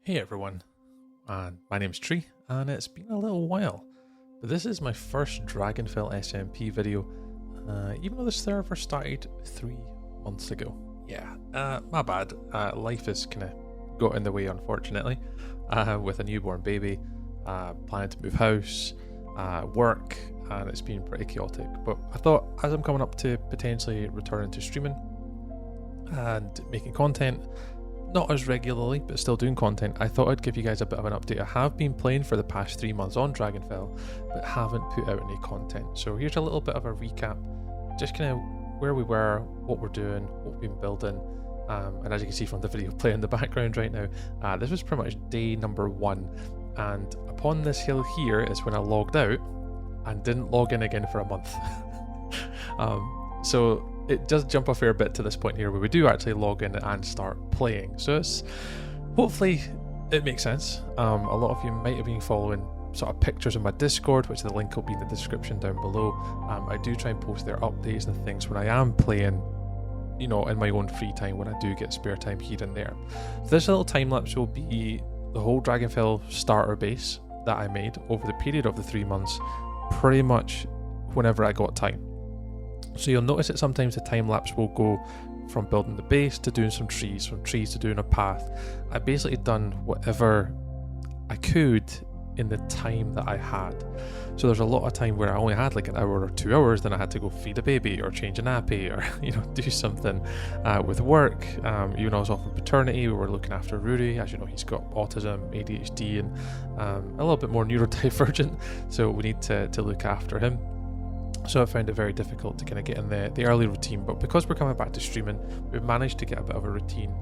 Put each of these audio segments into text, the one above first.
Hey everyone, my name's Tree, and it's been a little while, but this is my first Dragonfell SMP video, even though the server started 3 months ago. Yeah, my bad, life has kind of got in the way unfortunately, with a newborn baby, planning to move house, work, and it's been pretty chaotic, but I thought as I'm coming up to potentially returning to streaming and making content, not as regularly, but still doing content, I thought I'd give you guys a bit of an update. I have been playing for the past 3 months on Dragonfell, but haven't put out any content. So here's a little bit of a recap, just kind of where we were, what we're doing, what we've been building, and as you can see from the video playing in the background right now, this was pretty much day number 1, and upon this hill here is when I logged out and didn't log in again for a month. So it does jump a fair bit to this point here where we do actually log in and start playing. So it's hopefully it makes sense. A lot of you might have been following sort of pictures in my Discord, which the link will be in the description down below. I do try and post their updates and things when I am playing, you know, in my own free time when I do get spare time here and there. So this little time lapse will be the whole Dragonfell starter base that I made over the period of the 3 months, pretty much whenever I got time. So you'll notice that sometimes the time lapse will go from building the base to doing some trees, from trees to doing a path. I basically done whatever I could in the time that I had. So there's a lot of time where I only had like an hour or 2 hours, then I had to go feed a baby or change a nappy or, you know, do something with work. Even I was off on paternity, we were looking after Rudy. As you know, he's got autism, ADHD, and a little bit more neurodivergent, so we need to look after him. So I found it very difficult to kind of get in the early routine, but because we're coming back to streaming, we've managed to get a bit of a routine.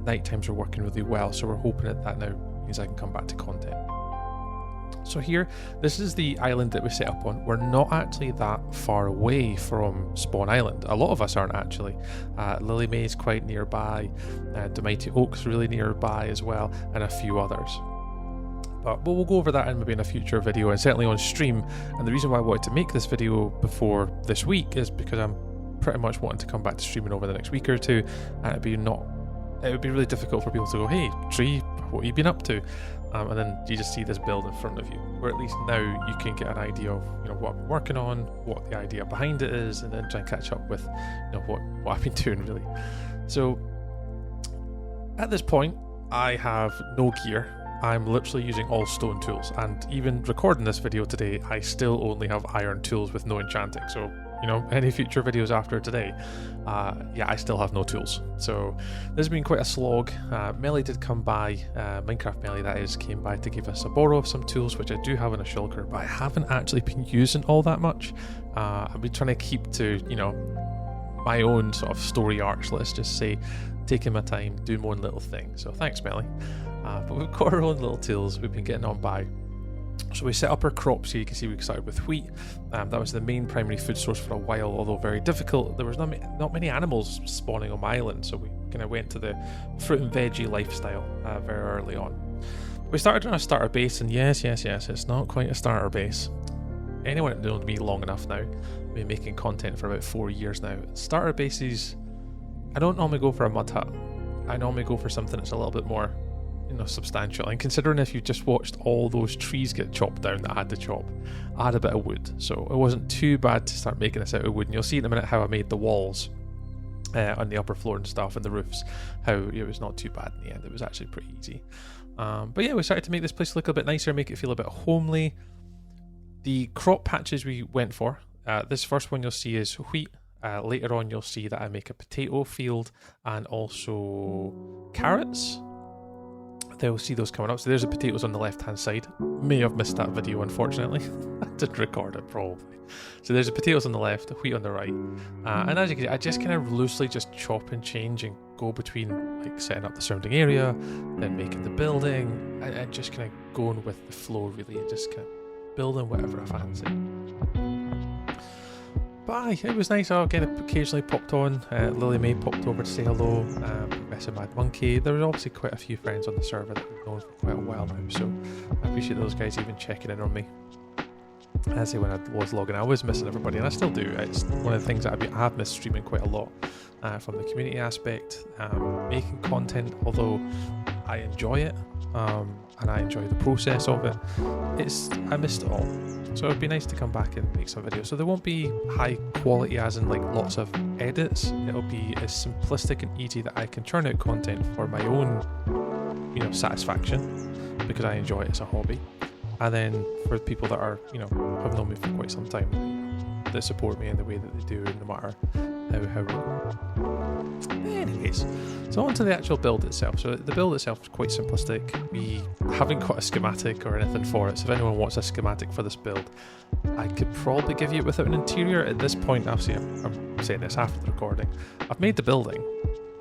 Night times are working really well, so we're hoping that now means I can come back to content. So here, this is the island that we set up on. We're not actually that far away from Spawn Island. A lot of us aren't actually. Lily May's quite nearby, the Mighty Oak's really nearby as well, and a few others. But we'll go over that in maybe in a future video and certainly on stream. And the reason why I wanted to make this video before this week is because I'm pretty much wanting to come back to streaming over the next week or two, and it would be really difficult for people to go, hey Tree, what have you been up to? And then you just see this build in front of you, where at least now you can get an idea of, you know, what I've been working on, what the idea behind it is, and then try and catch up with, you know, what I've been doing really. So at this point I have no gear. I'm literally using all stone tools, and even recording this video today I still only have iron tools with no enchanting. So, you know, any future videos after today, yeah, I still have no tools. So this has been quite a slog. Melly did come by, Minecraft Melly that is, came by to give us a borrow of some tools, which I do have in a shulker, but I haven't actually been using all that much. I've been trying to keep to, you know, my own sort of story arcs, let's just say, taking my time, doing my own little thing. So thanks Melly. But we've got our own little tools we've been getting on by. So we set up our crops here. You can see we started with wheat. That was the main primary food source for a while, although very difficult. There was not many animals spawning on my island, so we kind of went to the fruit and veggie lifestyle very early on. We started on a starter base, and yes, it's not quite a starter base. Anyone that knows me long enough now, I've been making content for about 4 years now. Starter bases, I don't normally go for a mud hut. I normally go for something that's a little bit more, you know, substantial. And considering if you just watched all those trees get chopped down that I had to chop, I had a bit of wood, so it wasn't too bad to start making this out of wood. And you'll see in a minute how I made the walls on the upper floor and stuff, and the roofs, how it was not too bad in the end. It was actually pretty easy. But yeah, we started to make this place look a bit nicer, make it feel a bit homely. The crop patches we went for, this first one you'll see is wheat. Later on you'll see that I make a potato field and also carrots. They'll see those coming up. So there's the potatoes on the left hand side. May have missed that video, unfortunately. I didn't record it probably. So there's the potatoes on the left, the wheat on the right, and as you can see, I just kind of loosely just chop and change and go between, like, setting up the surrounding area, then making the building, and just kind of going with the flow really, and just kind of building whatever I fancy. But it was nice. I occasionally popped on. Lily May popped over to say hello. Professor Mad Monkey. There was obviously quite a few friends on the server that we've known for quite a while now, so I appreciate those guys even checking in on me. As I say, when I was logging, I was missing everybody, and I still do. It's one of the things that I have missed streaming quite a lot from the community aspect. Making content, although I enjoy it, and I enjoy the process of it. I missed it all, so it'd be nice to come back and make some videos. So there won't be high quality as in like lots of edits. It'll be as simplistic and easy that I can churn out content for my own, you know, satisfaction, because I enjoy it as a hobby. And then for people that are, you know, have known me for quite some time, that support me in the way that they do, no matter how. Anyways, so on to the actual build itself. So the build itself is quite simplistic. We haven't got a schematic or anything for it, so if anyone wants a schematic for this build, I could probably give you it without an interior. At this point, obviously I'm saying this after the recording, I've made the building,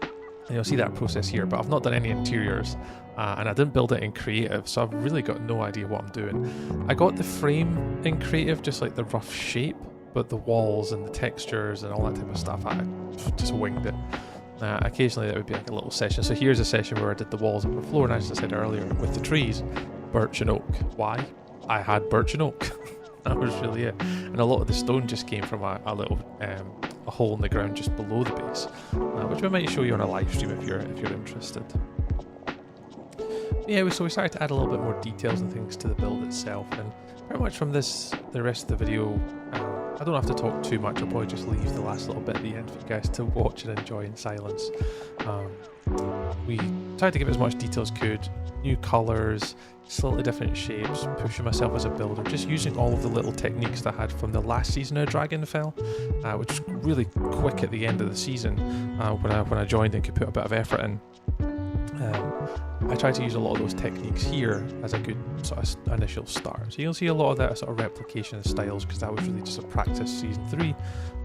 and you'll see that process here, but I've not done any interiors, and I didn't build it in creative, so I've really got no idea what I'm doing. I got the frame in creative, just like the rough shape, but the walls and the textures and all that type of stuff, I just winged it. Occasionally that would be like a little session. So here's a session where I did the walls and the floor, and as I said earlier, with the trees, birch and oak. Why? I had birch and oak. That was really it. And a lot of the stone just came from a little a hole in the ground just below the base, which we might show you on a live stream if you're interested. Yeah, so we started to add a little bit more details and things to the build itself, and pretty much from the rest of the video, I don't have to talk too much. I'll probably just leave the last little bit at the end for you guys to watch and enjoy in silence. We tried to give as much detail as could, new colours, slightly different shapes, pushing myself as a builder, just using all of the little techniques that I had from the last season of Dragonfell, which was really quick at the end of the season when I joined and could put a bit of effort in. I tried to use a lot of those techniques here as a good sort of initial start. So you'll see a lot of that sort of replication styles, because that was really just a practice season 3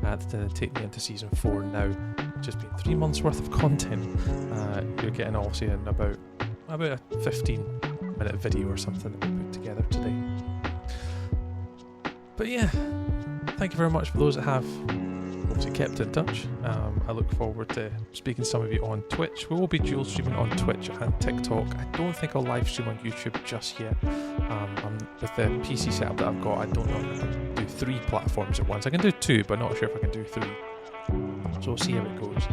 that didn't take me into season 4 now. Just been 3 months worth of content. You're getting obviously in about a 15-minute video or something that we put together today. But yeah, thank you very much for those that have obviously kept in touch. I look forward to speaking to some of you on Twitch. We will be dual streaming on Twitch and TikTok. I don't think I'll live stream on YouTube just yet. With the PC setup that I've got, I don't know if I can do 3 platforms at once. I can do 2, but not sure if I can do 3. So we'll see how it goes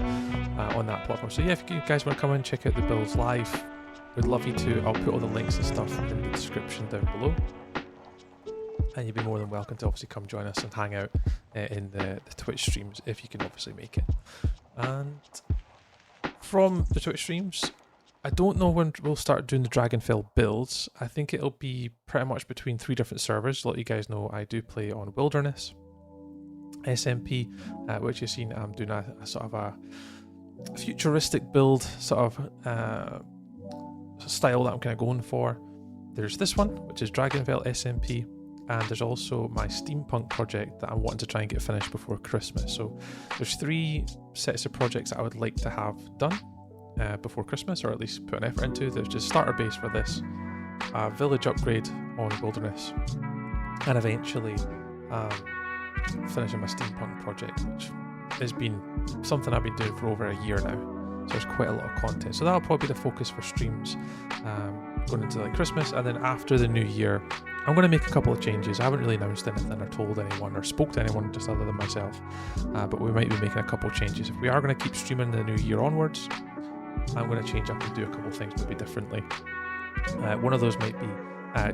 on that platform. So yeah, if you guys want to come and check out the builds live, we'd love you to. I'll put all the links and stuff in the description down below. And you'd be more than welcome to obviously come join us and hang out in the Twitch streams if you can obviously make it. And from the Twitch streams, I don't know when we'll start doing the Dragonfell builds. I think it'll be pretty much between 3 different servers. To let you guys know, I do play on Wilderness SMP, which you've seen I'm doing a sort of a futuristic build sort of style that I'm kind of going for. There's this one, which is Dragonfell SMP. And there's also my Steampunk project that I'm wanting to try and get finished before Christmas. So there's 3 sets of projects that I would like to have done before Christmas, or at least put an effort into. There's just starter base for this, a village upgrade on Wilderness, and eventually finishing my Steampunk project, which has been something I've been doing for over a year now. So there's quite a lot of content. So that'll probably be the focus for streams going into like Christmas, and then after the new year, I'm going to make a couple of changes. I haven't really announced anything or told anyone or spoke to anyone just other than myself, but we might be making a couple of changes. If we are going to keep streaming the new year onwards, I'm going to change up and do a couple of things maybe differently. One of those might be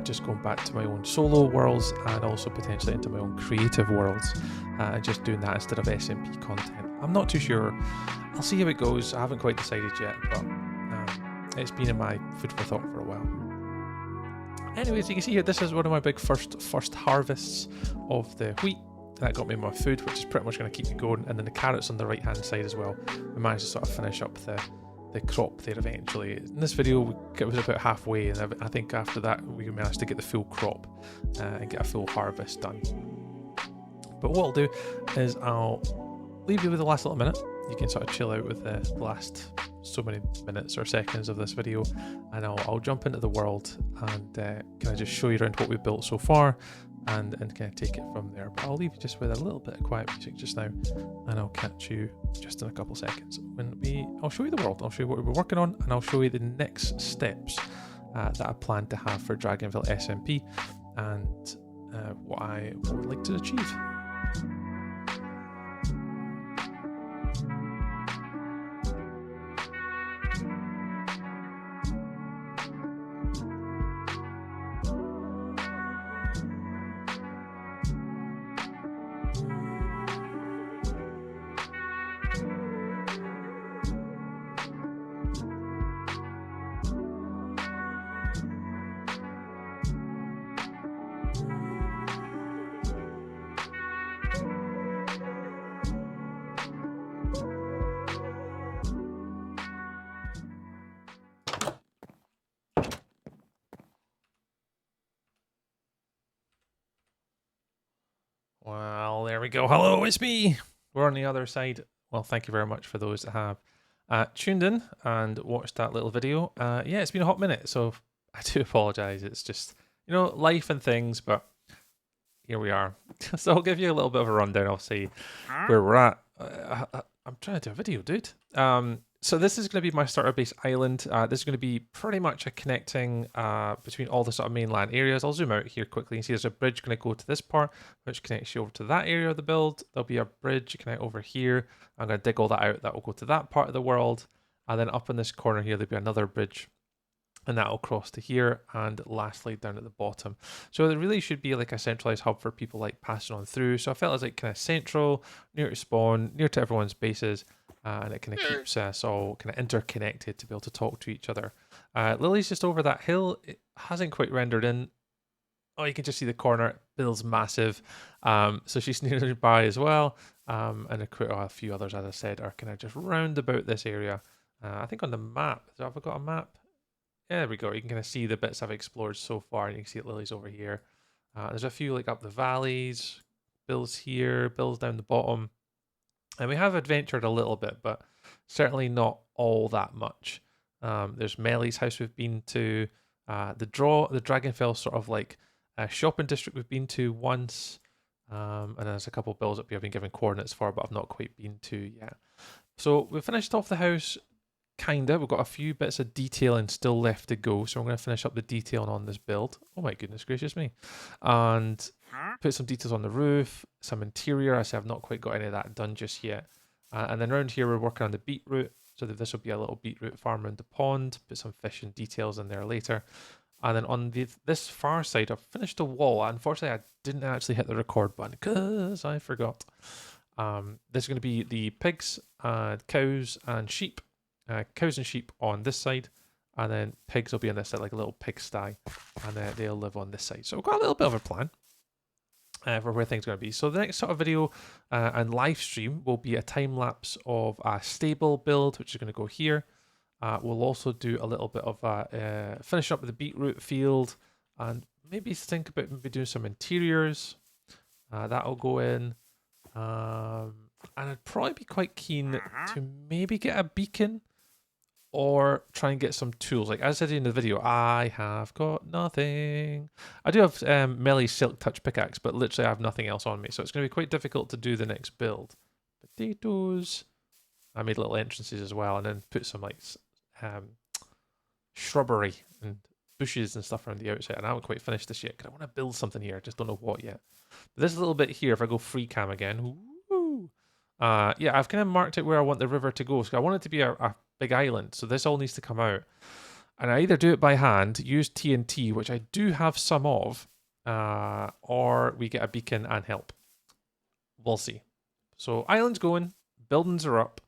just going back to my own solo worlds and also potentially into my own creative worlds, and just doing that instead of SMP content. I'm not too sure. I'll see how it goes. I haven't quite decided yet, but it's been in my food for thought for a while. Anyways, you can see here, this is one of my big first harvests of the wheat. That got me my food, which is pretty much going to keep me going. And then the carrots on the right hand side as well. We managed to sort of finish up the crop there eventually. In this video, it was about halfway, and I think after that we managed to get the full crop and get a full harvest done. But what I'll do is I'll leave you with the last little minute. You can sort of chill out with the last so many minutes or seconds of this video, and I'll jump into the world and kind of just show you around what we've built so far and kind of take it from there. But I'll leave you just with a little bit of quiet music just now, and I'll catch you just in a couple seconds when I'll show you the world, I'll show you what we're working on, and I'll show you the next steps that I plan to have for Dragonfell SMP and what I would like to achieve. we go. Hello, it's me. We're on the other side. Well, thank you very much for those that have tuned in and watched that little video. Yeah, it's been a hot minute, so I do apologise. It's just, life and things, but here we are. So I'll give you a little bit of a rundown. I'll see where we're at. I'm trying to do a video, dude. So this is going to be my starter base island. This is going to be pretty much a connecting between all the sort of mainland areas. I'll zoom out here quickly and see there's a bridge going to go to this part, which connects you over to that area of the build. There'll be a bridge connect over here. I'm going to dig all that out. That will go to that part of the world. And then up in this corner here, there'll be another bridge. And that will cross to here, and lastly down at the bottom. So there really should be like a centralized hub for people like passing on through. So I felt it was like kind of central, near to spawn, near to everyone's bases, and it kind of keeps us all kind of interconnected to be able to talk to each other. Lily's just over that hill. It hasn't quite rendered in. Oh, you can just see the corner. Bill's massive. So she's nearby as well. And a few others, as I said, are kind of just round about this area. I think on the map, have I got a map? Yeah, there we go. You can kind of see the bits I've explored so far, and you can see that Lily's over here. There's a few like up the valleys. Bill's here. Bill's down the bottom. And we have adventured a little bit, but certainly not all that much. There's Melly's house we've been to. The Dragonfell sort of like shopping district we've been to once. And there's a couple of bills up here I've been given coordinates for, but I've not quite been to yet. So we've finished off the house. Kinda. We've got a few bits of detailing still left to go, so I'm going to finish up the detailing on this build. Oh my goodness gracious me. And put some details on the roof, some interior. I say I've not quite got any of that done just yet. And then around here we're working on the beetroot, so that this will be a little beetroot farm around the pond. Put some fish and details in there later. And then on this far side I've finished a wall. Unfortunately I didn't actually hit the record button because I forgot. This is going to be the pigs, cows and sheep. Cows and sheep on this side, and then pigs will be on this side, like a little pigsty, and they'll live on this side. So we've got a little bit of a plan for where things are going to be. So the next sort of video and live stream will be a time lapse of a stable build, which is going to go here. We'll also do a little bit of finish up with the beetroot field, and maybe think about maybe doing some interiors. That'll go in. And I'd probably be quite keen to maybe get a beacon or try and get some tools. Like as I said in the video, I have got nothing. I do have Melly's Silk Touch pickaxe, but literally I have nothing else on me. So it's going to be quite difficult to do the next build. Potatoes. I made little entrances as well, and then put some like shrubbery and bushes and stuff around the outside. And I haven't quite finished this yet because I want to build something here. I just don't know what yet. But this little bit here, if I go free cam again. Woo! Yeah, I've kind of marked it where I want the river to go. So I want it to be a big island. So this all needs to come out. And I either do it by hand, use TNT, which I do have some of, or we get a beacon and help. We'll see. So island's going, buildings are up,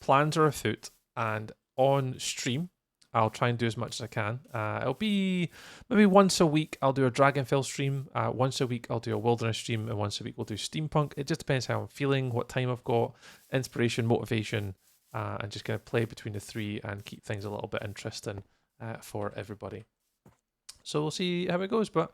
plans are afoot, and on stream, I'll try and do as much as I can. It'll be maybe once a week I'll do a Dragonfell stream, once a week I'll do a Wilderness stream, and once a week we'll do Steampunk. It just depends how I'm feeling, what time I've got, inspiration, motivation, and just kind of play between the three and keep things a little bit interesting for everybody. So we'll see how it goes, but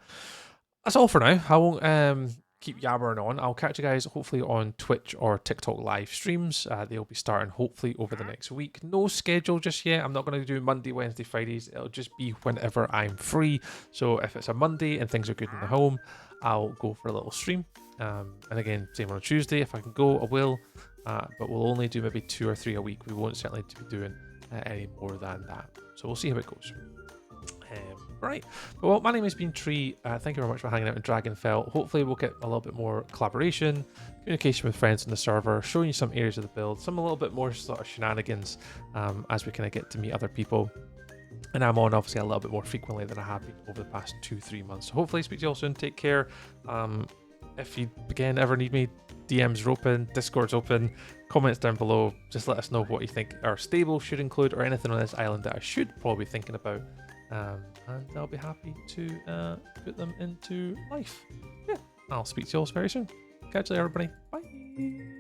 that's all for now. I won't keep yabbering on. I'll catch you guys hopefully on Twitch or TikTok live streams. They'll be starting hopefully over the next week. No schedule just yet. I'm not going to do Monday, Wednesday, Fridays. It'll just be whenever I'm free. So if it's a Monday and things are good in the home, I'll go for a little stream. And again, same on a Tuesday. If I can go, I will. But we'll only do maybe 2 or 3 a week. We won't certainly be doing any more than that. So we'll see how it goes. Right. Well, my name has been Tree. Thank you very much for hanging out in Dragonfell. Hopefully we'll get a little bit more collaboration, communication with friends on the server, showing you some areas of the build, some a little bit more sort of shenanigans as we kind of get to meet other people. And I'm on obviously a little bit more frequently than I have been over the past 2-3 months. So hopefully speak to you all soon. Take care. If you again ever need me, DMs are open, Discord's open, comments down below. Just let us know what you think our stable should include or anything on this island that I should probably be thinking about. And I'll be happy to put them into life. Yeah, I'll speak to you all very soon. Catch you later, everybody. Bye.